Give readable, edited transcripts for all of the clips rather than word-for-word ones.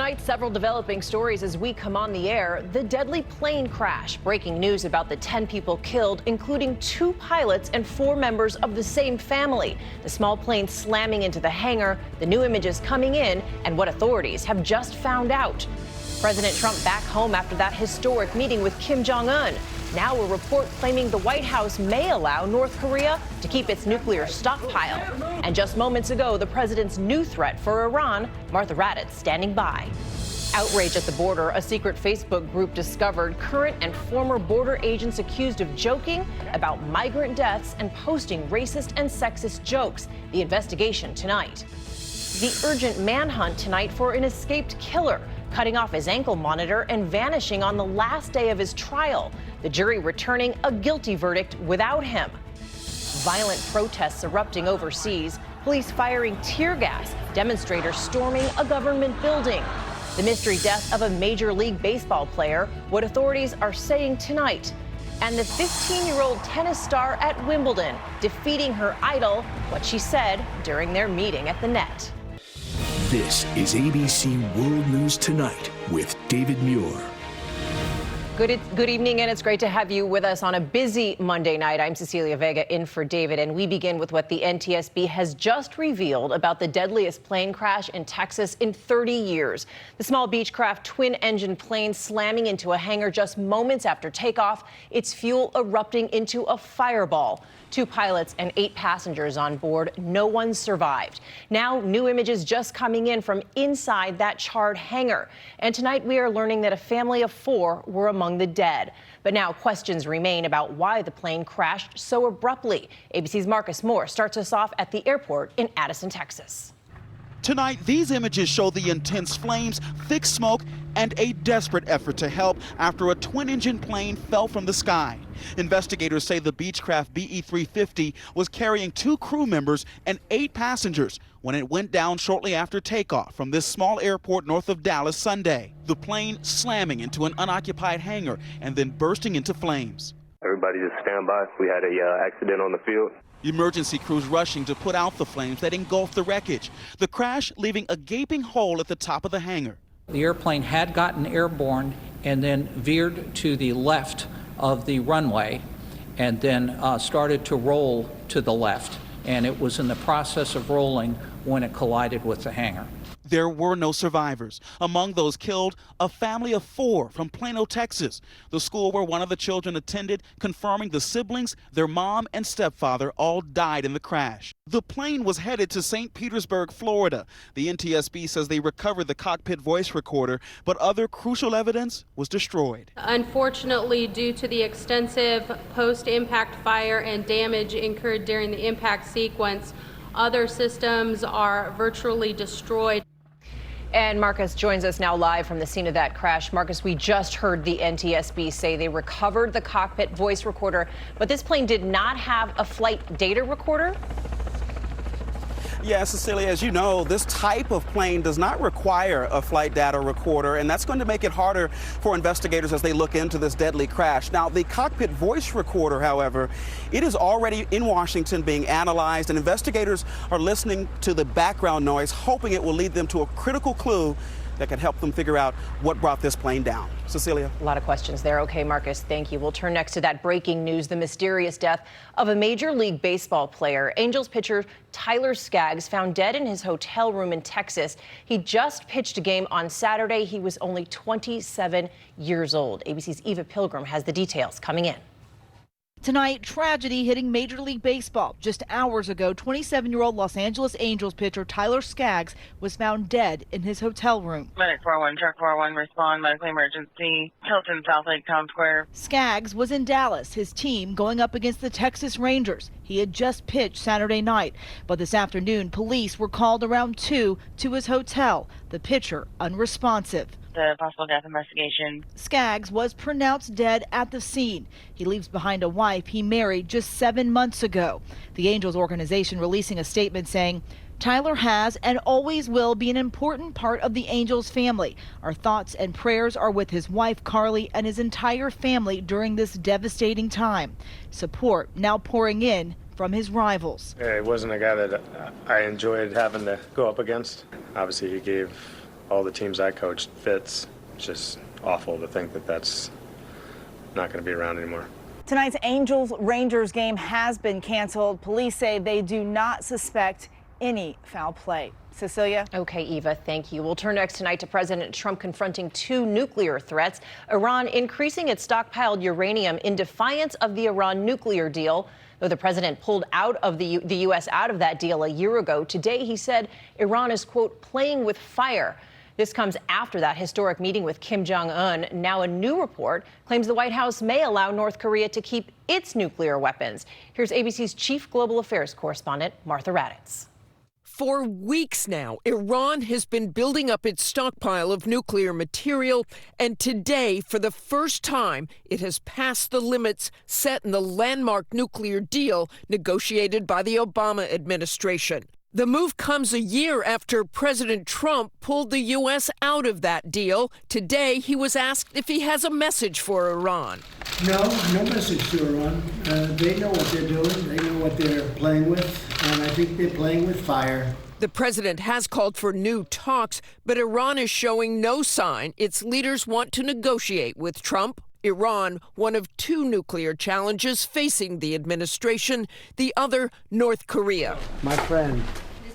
Tonight, several developing stories as we come on the air. The deadly plane crash. Breaking news about the 10 people killed, including 2 pilots and 4 members of the same family. The small plane slamming into the hangar, the new images coming in, and what authorities have just found out. President Trump back home after that historic meeting with Kim Jong-un. Now a report claiming the White House may allow North Korea to keep its nuclear stockpile. And just moments ago, the president's new threat for Iran, Martha Raddatz standing by. Outrage at the border, a secret Facebook group discovered current and former border agents accused of joking about migrant deaths and posting racist and sexist jokes. The investigation tonight. The urgent manhunt tonight for an escaped killer, cutting off his ankle monitor and vanishing on the last day of his trial. The jury returning a guilty verdict without him. Violent protests erupting overseas, police firing tear gas, demonstrators storming a government building. The mystery death of a Major League Baseball player, what authorities are saying tonight. And the 15-year-old tennis star at Wimbledon, defeating her idol, what she said during their meeting at the net. This is ABC World News Tonight with David Muir. Good evening, and it's great to have you with us on a busy Monday night. I'm Cecilia Vega in for David, and we begin with what the NTSB has just revealed about the deadliest plane crash in Texas in 30 years. The small Beechcraft twin-engine plane slamming into a hangar just moments after takeoff, its fuel erupting into a fireball. 2 pilots and 8 passengers on board. No one survived. Now, new images just coming in from inside that charred hangar. And tonight, we are learning that a family of 4 were among the dead. But now questions remain about why the plane crashed so abruptly. ABC's Marcus Moore starts us off at the airport in Addison, Texas. Tonight, these images show the intense flames, thick smoke, and a desperate effort to help after a twin-engine plane fell from the sky. Investigators say the Beechcraft BE-350 was carrying 2 crew members and 8 passengers when it went down shortly after takeoff from this small airport north of Dallas Sunday. The plane slamming into an unoccupied hangar and then bursting into flames. Everybody just stand by. We had a accident on the field. Emergency crews rushing to put out the flames that engulfed the wreckage. The crash leaving a gaping hole at the top of the hangar. The airplane had gotten airborne and then veered to the left of the runway and then started to roll to the left. And it was in the process of rolling when it collided with the hangar. There were no survivors. Among those killed, a family of 4 from Plano, Texas. The school where one of the children attended, confirming the siblings, their mom and stepfather all died in the crash. The plane was headed to St. Petersburg, Florida. The NTSB says they recovered the cockpit voice recorder, but other crucial evidence was destroyed. Unfortunately, due to the extensive post-impact fire and damage incurred during the impact sequence, other systems are virtually destroyed. And Marcus joins us now live from the scene of that crash. Marcus, we just heard the NTSB say they recovered the cockpit voice recorder, but this plane did not have a flight data recorder. Yeah, Cecilia, as you know, this type of plane does not require a flight data recorder, and that's going to make it harder for investigators as they look into this deadly crash. Now, the cockpit voice recorder, however, it is already in Washington being analyzed, and investigators are listening to the background noise, hoping it will lead them to a critical clue that can help them figure out what brought this plane down. Cecilia? A lot of questions there. Okay, Marcus, thank you. We'll turn next to that breaking news, the mysterious death of a Major League Baseball player. Angels pitcher Tyler Skaggs found dead in his hotel room in Texas. He just pitched a game on Saturday. He was only 27 years old. ABC's Eva Pilgrim has the details coming in. Tonight, tragedy hitting Major League Baseball. Just hours ago, 27-year-old Los Angeles Angels pitcher Tyler Skaggs was found dead in his hotel room. Medic 401, truck 401, respond, medical emergency, Hilton, South Lake, Town Square. Skaggs was in Dallas, his team going up against the Texas Rangers. He had just pitched Saturday night, but this afternoon, police were called around 2 to his hotel. The pitcher unresponsive. The possible death investigation. Skaggs was pronounced dead at the scene. He leaves behind a wife he married just 7 months ago. The Angels organization releasing a statement saying, Tyler has and always will be an important part of the Angels family. Our thoughts and prayers are with his wife, Carly, and his entire family during this devastating time. Support now pouring in from his rivals. It wasn't a guy that I enjoyed having to go up against. Obviously, he gave all the teams I coached fits. It's just awful to think that that's not going to be around anymore. Tonight's Angels-Rangers game has been canceled. Police say they do not suspect any foul play. Cecilia? Okay, Eva, thank you. We'll turn next tonight to President Trump confronting 2 nuclear threats. Iran increasing its stockpiled uranium in defiance of the Iran nuclear deal. Though the president pulled out of the U.S. out of that deal a year ago, today he said Iran is, quote, playing with fire. This comes after that historic meeting with Kim Jong-un. Now a new report claims the White House may allow North Korea to keep its nuclear weapons. Here's ABC's chief global affairs correspondent, Martha Raddatz. For weeks now, Iran has been building up its stockpile of nuclear material, and today, for the first time, it has passed the limits set in the landmark nuclear deal negotiated by the Obama administration. The move comes a year after President Trump pulled the U.S. out of that deal. Today, he was asked if he has a message for Iran. No message to Iran. They know what they're doing. They know what they're playing with, and I think they're playing with fire. The president has called for new talks, but Iran is showing no sign its leaders want to negotiate with Trump. Iran, one of 2 nuclear challenges facing the administration, the other, North Korea. My friend.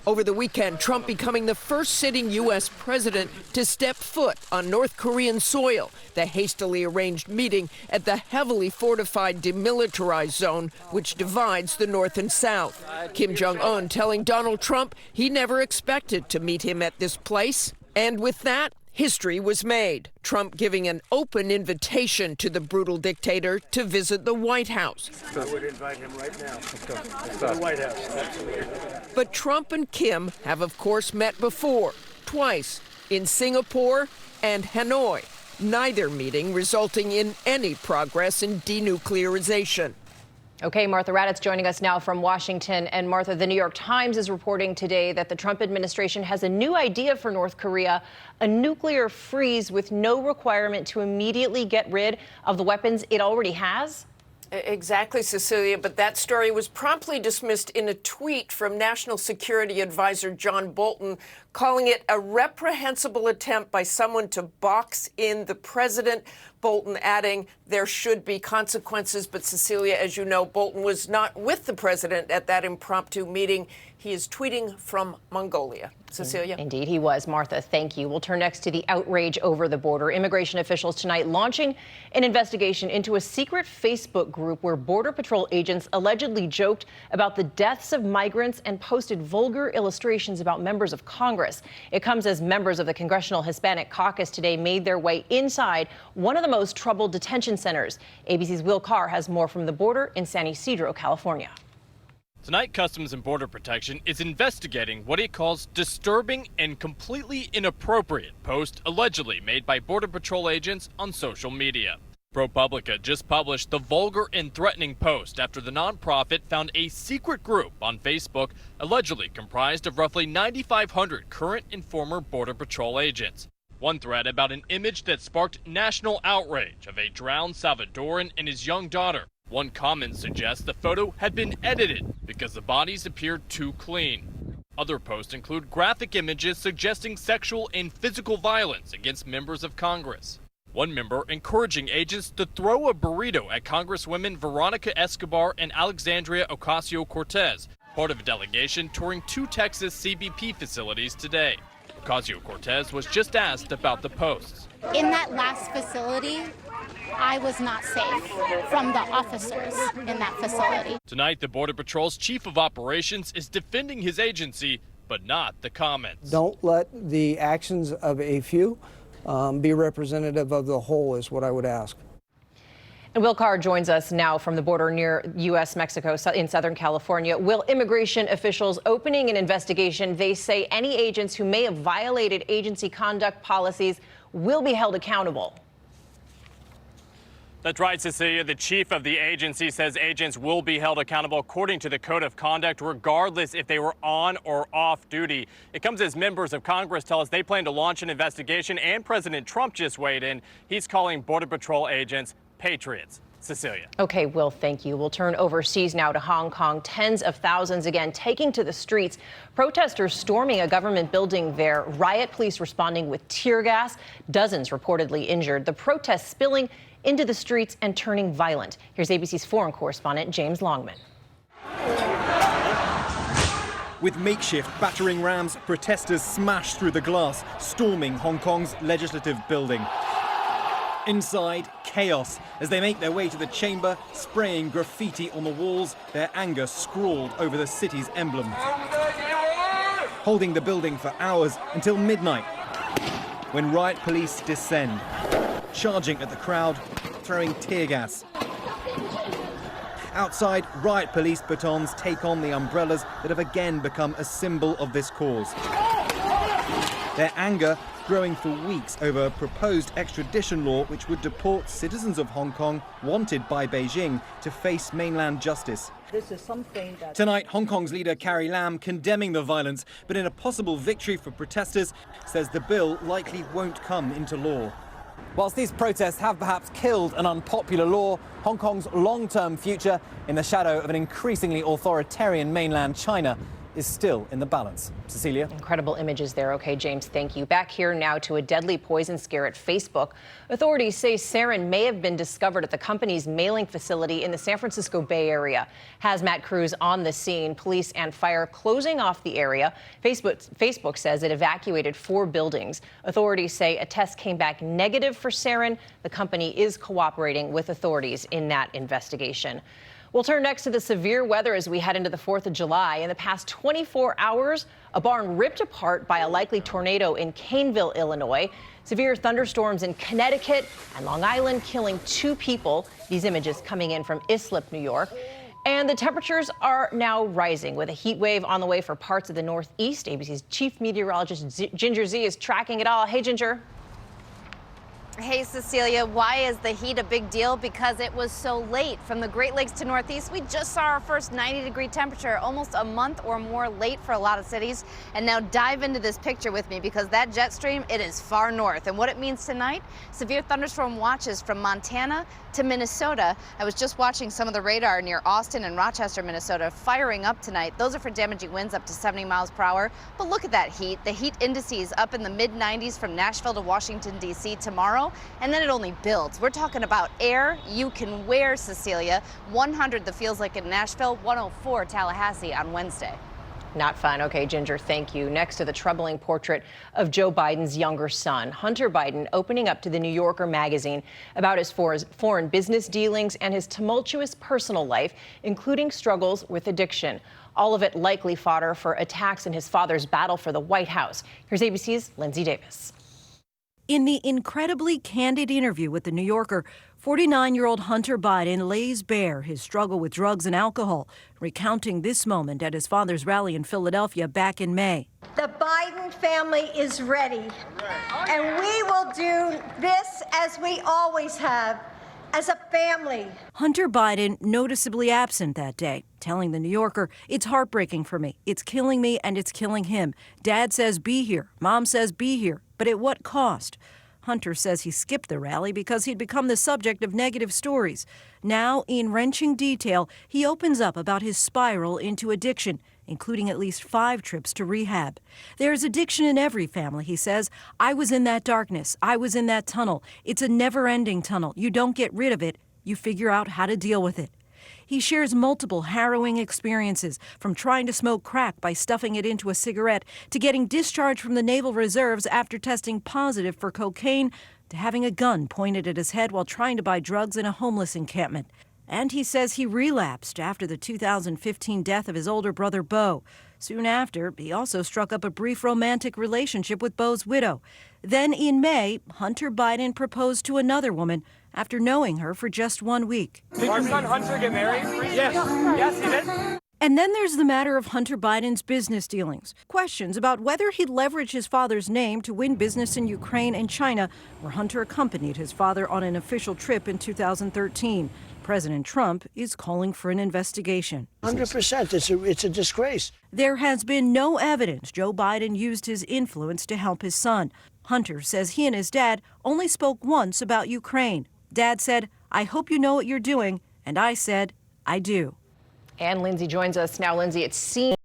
Over the weekend, Trump becoming the first sitting U.S. president to step foot on North Korean soil, the hastily arranged meeting at the heavily fortified demilitarized zone, which divides the North and South. Kim Jong-un telling Donald Trump he never expected to meet him at this place. And with that, history was made, Trump giving an open invitation to the brutal dictator to visit the White House. I would invite him right now. Let's go. To the White House. Absolutely. But Trump and Kim have, of course, met before, twice, in Singapore and Hanoi, neither meeting resulting in any progress in denuclearization. Okay, Martha Raddatz joining us now from Washington. And Martha, the New York Times is reporting today that the Trump administration has a new idea for North Korea, a nuclear freeze with no requirement to immediately get rid of the weapons it already has. Exactly, Cecilia, but that story was promptly dismissed in a tweet from National Security Advisor John Bolton, calling it a reprehensible attempt by someone to box in the president. Bolton adding there should be consequences. But Cecilia, as you know, Bolton was not with the president at that impromptu meeting. He is tweeting from Mongolia. Cecilia? Indeed, he was. Martha, thank you. We'll turn next to the outrage over the border. Immigration officials tonight launching an investigation into a secret Facebook group where Border Patrol agents allegedly joked about the deaths of migrants and posted vulgar illustrations about members of Congress. It comes as members of the Congressional Hispanic Caucus today made their way inside one of the most troubled detention centers. ABC's Will Carr has more from the border in San Ysidro, California. Tonight, Customs and Border Protection is investigating what it calls disturbing and completely inappropriate posts allegedly made by Border Patrol agents on social media. ProPublica just published the vulgar and threatening post after the nonprofit found a secret group on Facebook allegedly comprised of roughly 9,500 current and former Border Patrol agents. One thread about an image that sparked national outrage of a drowned Salvadoran and his young daughter. One comment suggests the photo had been edited because the bodies appeared too clean. Other posts include graphic images suggesting sexual and physical violence against members of Congress. One member encouraging agents to throw a burrito at Congresswomen Veronica Escobar and Alexandria Ocasio-Cortez, part of a delegation touring 2 Texas CBP facilities today. Ocasio-Cortez was just asked about the posts. In that last facility, I was not safe from the officers in that facility. Tonight, the Border Patrol's chief of operations is defending his agency, but not the comments. Don't let the actions of a few be representative of the whole is what I would ask. And Will Carr joins us now from the border near U.S.-Mexico in Southern California. Will, immigration officials opening an investigation. They say any agents who may have violated agency conduct policies will be held accountable. That's right, Cecilia. The chief of the agency says agents will be held accountable according to the code of conduct, regardless if they were on or off duty. It comes as members of Congress tell us they plan to launch an investigation, and President Trump just weighed in. He's calling Border Patrol agents patriots. Cecilia. Okay, Will, thank you. We'll turn overseas now to Hong Kong. Tens of thousands again taking to the streets. Protesters storming a government building there. Riot police responding with tear gas. Dozens reportedly injured. The protests spilling into the streets and turning violent. Here's ABC's foreign correspondent James Longman. With makeshift battering rams, protesters smashed through the glass, storming Hong Kong's legislative building. Inside, chaos as they make their way to the chamber, spraying graffiti on the walls, their anger scrawled over the city's emblem. Holding the building for hours until midnight, when riot police descend, charging at the crowd, throwing tear gas. Outside, riot police batons take on the umbrellas that have again become a symbol of this cause. Their anger growing for weeks over a proposed extradition law which would deport citizens of Hong Kong wanted by Beijing to face mainland justice. This is something that... Tonight, Hong Kong's leader Carrie Lam condemning the violence, but in a possible victory for protesters, says the bill likely won't come into law. Whilst these protests have perhaps killed an unpopular law, Hong Kong's long-term future in the shadow of an increasingly authoritarian mainland China is still in the balance. Cecilia? Incredible images there. Okay, James, thank you. Back here now to a deadly poison scare at Facebook. Authorities say sarin may have been discovered at the company's mailing facility in the San Francisco Bay Area. Hazmat crews on the scene, police and fire closing off the area. Facebook says it evacuated 4 buildings. Authorities say a test came back negative for sarin. The company is cooperating with authorities in that investigation. We'll turn next to the severe weather as we head into the 4th of July. In the past 24 hours, a barn ripped apart by a likely tornado in Caneville, Illinois. Severe thunderstorms in Connecticut and Long Island killing 2 people. These images coming in from Islip, New York. And the temperatures are now rising with a heat wave on the way for parts of the Northeast. ABC's chief meteorologist Ginger Zee is tracking it all. Hey, Ginger. Hey, Cecilia, why is the heat a big deal? Because it was so late. From the Great Lakes to Northeast, we just saw our first 90-degree temperature, almost a month or more late for a lot of cities. And now dive into this picture with me because that jet stream, it is far north. And what it means tonight, severe thunderstorm watches from Montana to Minnesota. I was just watching some of the radar near Austin and Rochester, Minnesota, firing up tonight. Those are for damaging winds up to 70 miles per hour. But look at that heat. The heat indices up in the mid-90s from Nashville to Washington, D.C. tomorrow. And then it only builds. We're talking about air you can wear, Cecilia. 100 the feels like in Nashville, 104 Tallahassee on Wednesday. Not fun. Okay, Ginger, thank you. Next to the troubling portrait of Joe Biden's younger son, Hunter Biden, opening up to the New Yorker magazine about his foreign business dealings and his tumultuous personal life, including struggles with addiction. All of it likely fodder for attacks in his father's battle for the White House. Here's ABC's Lindsay Davis. In the incredibly candid interview with The New Yorker, 49-year-old Hunter Biden lays bare his struggle with drugs and alcohol, recounting this moment at his father's rally in Philadelphia back in May. The Biden family is ready, and we will do this as we always have, as a family. Hunter Biden noticeably absent that day, telling The New Yorker, "It's heartbreaking for me. It's killing me and it's killing him. Dad says be here. Mom says be here. But at what cost?" Hunter says he skipped the rally because he'd become the subject of negative stories. Now, in wrenching detail, he opens up about his spiral into addiction, including at least 5 trips to rehab. There's addiction in every family, he says. I was in that darkness. I was in that tunnel. It's a never-ending tunnel. You don't get rid of it. You figure out how to deal with it. He shares multiple harrowing experiences, from trying to smoke crack by stuffing it into a cigarette, to getting discharged from the Naval Reserves after testing positive for cocaine, to having a gun pointed at his head while trying to buy drugs in a homeless encampment. And he says he relapsed after the 2015 death of his older brother, Beau. Soon after, he also struck up a brief romantic relationship with Beau's widow. Then in May, Hunter Biden proposed to another woman after knowing her for just 1 week. Did your son Hunter get married? Yes. Yes, he did. And then there's the matter of Hunter Biden's business dealings. Questions about whether he'd leverage his father's name to win business in Ukraine and China, where Hunter accompanied his father on an official trip in 2013. President Trump is calling for an investigation. 100%. It's a disgrace. There has been no evidence Joe Biden used his influence to help his son. Hunter says he and his dad only spoke once about Ukraine. Dad said, I hope you know what you're doing. And I said, I do. And Lindsay joins us now. Lindsay, it seems